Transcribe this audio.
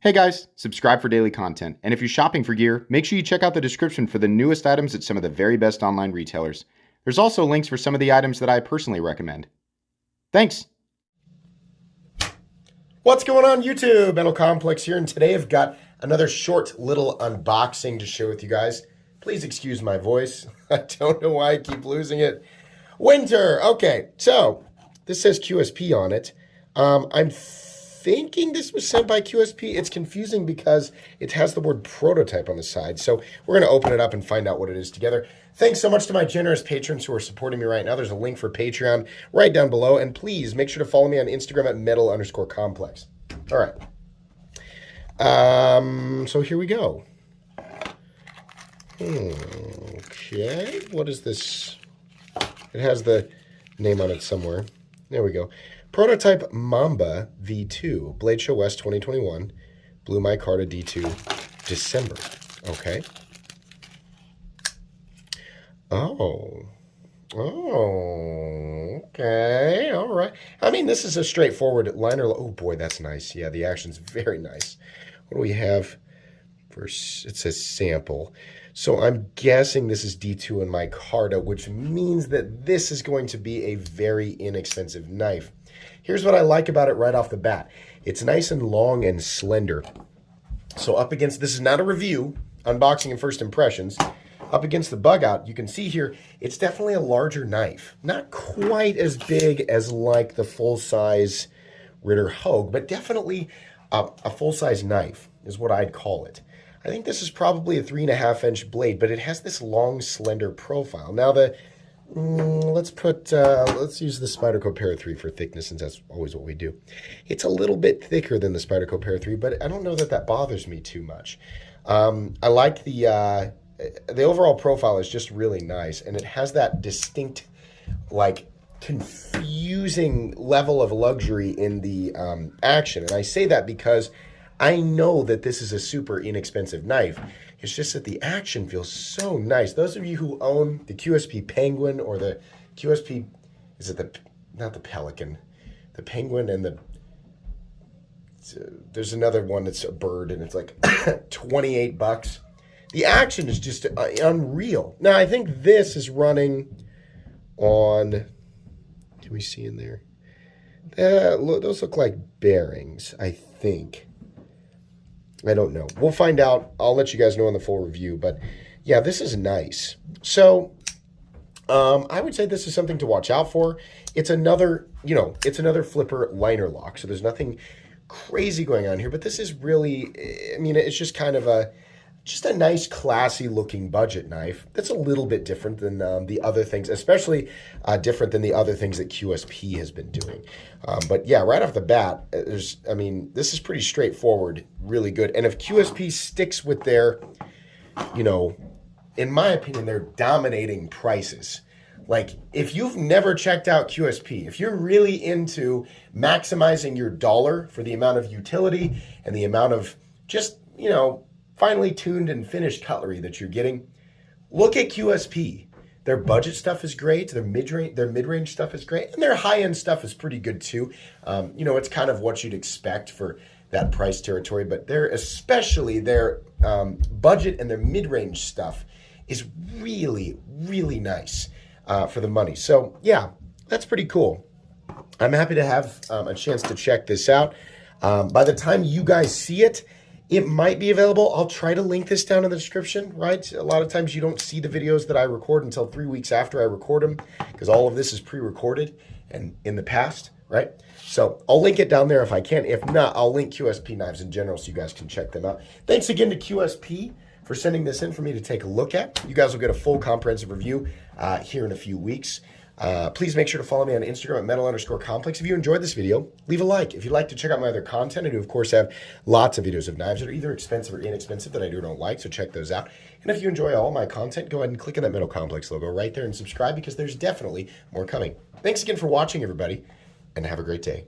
Hey guys, subscribe for daily content, and if you're shopping for gear, make sure you check out the description for the newest items at some of the very best online retailers. There's also links for some of the items that I personally recommend. Thanks! What's going on YouTube? Metal Complex here, and today I've got another short little unboxing to share with you guys. Please excuse my voice. I don't know why I keep losing it. Winter! Okay, so this says QSP on it. I'm thinking this was sent by QSP. It's confusing because it has the word prototype on the side. So we're going to open it up and find out what it is together. Thanks so much to my generous patrons who are supporting me right now. There's a link for Patreon right down below. And please make sure to follow me on Instagram at metal_complex. All right. So here we go. Okay. What is this? It has the name on it somewhere. There we go. Prototype Mamba V2, Blade Show West 2021, Blue Micarta D2, December. Okay. Okay, all right. I mean, this is a straightforward liner. Oh boy, that's nice. Yeah, the action's very nice. What do we have? First, it says sample. So I'm guessing this is D2 and micarta, which means that this is going to be a very inexpensive knife. Here's what I like about it right off the bat. It's nice and long and slender. So up against, this is not a review, unboxing and first impressions. Up against the bug out, you can see here, it's definitely a larger knife. Not quite as big as like the full-size Ritter Hogue, but definitely a full-size knife is what I'd call it. I think this is probably a 3.5-inch blade, but it has this long, slender profile. Now let's use the Spyderco Para 3 for thickness, since that's always what we do. It's a little bit thicker than the Spyderco Para 3, but I don't know that that bothers me too much. I like the overall profile is just really nice, and it has that distinct, like, confusing level of luxury in the action. And I say that because I know that this is a super inexpensive knife. It's just that the action feels so nice. Those of you who own the QSP Penguin or the QSP, is it not the Pelican, the Penguin and the, there's another one that's a bird and it's like 28 bucks. The action is just unreal. Now, I think this is running on, can we see in there? Those look like bearings, I think. I don't know. We'll find out. I'll let you guys know in the full review. But yeah, this is nice. So I would say this is something to watch out for. It's another, it's another flipper liner lock. So there's nothing crazy going on here. But this is really, I mean, it's just kind of just a nice, classy looking budget knife that's a little bit different than the other things, especially different than the other things that QSP has been doing. But yeah, right off the bat, this is pretty straightforward, really good. And if QSP sticks with their, in my opinion, their dominating prices. Like, if you've never checked out QSP, if you're really into maximizing your dollar for the amount of utility and the amount of just, finely tuned and finished cutlery that you're getting, look at QSP. Their budget stuff is great. Their mid-range stuff is great. And their high-end stuff is pretty good too. It's kind of what you'd expect for that price territory. But especially their budget and their mid-range stuff is really, really nice for the money. So yeah, that's pretty cool. I'm happy to have a chance to check this out. By the time you guys see it, it might be available. I'll try to link this down in the description, right? A lot of times you don't see the videos that I record until 3 weeks after I record them because all of this is pre-recorded and in the past, right? So I'll link it down there if I can. If not, I'll link QSP knives in general so you guys can check them out. Thanks again to QSP for sending this in for me to take a look at. You guys will get a full comprehensive review here in a few weeks. Please make sure to follow me on Instagram at metal_complex. If you enjoyed this video, leave a like. If you'd like to check out my other content, I do, of course, have lots of videos of knives that are either expensive or inexpensive that I do or don't like, so check those out. And if you enjoy all my content, go ahead and click on that Metal Complex logo right there and subscribe because there's definitely more coming. Thanks again for watching, everybody, and have a great day.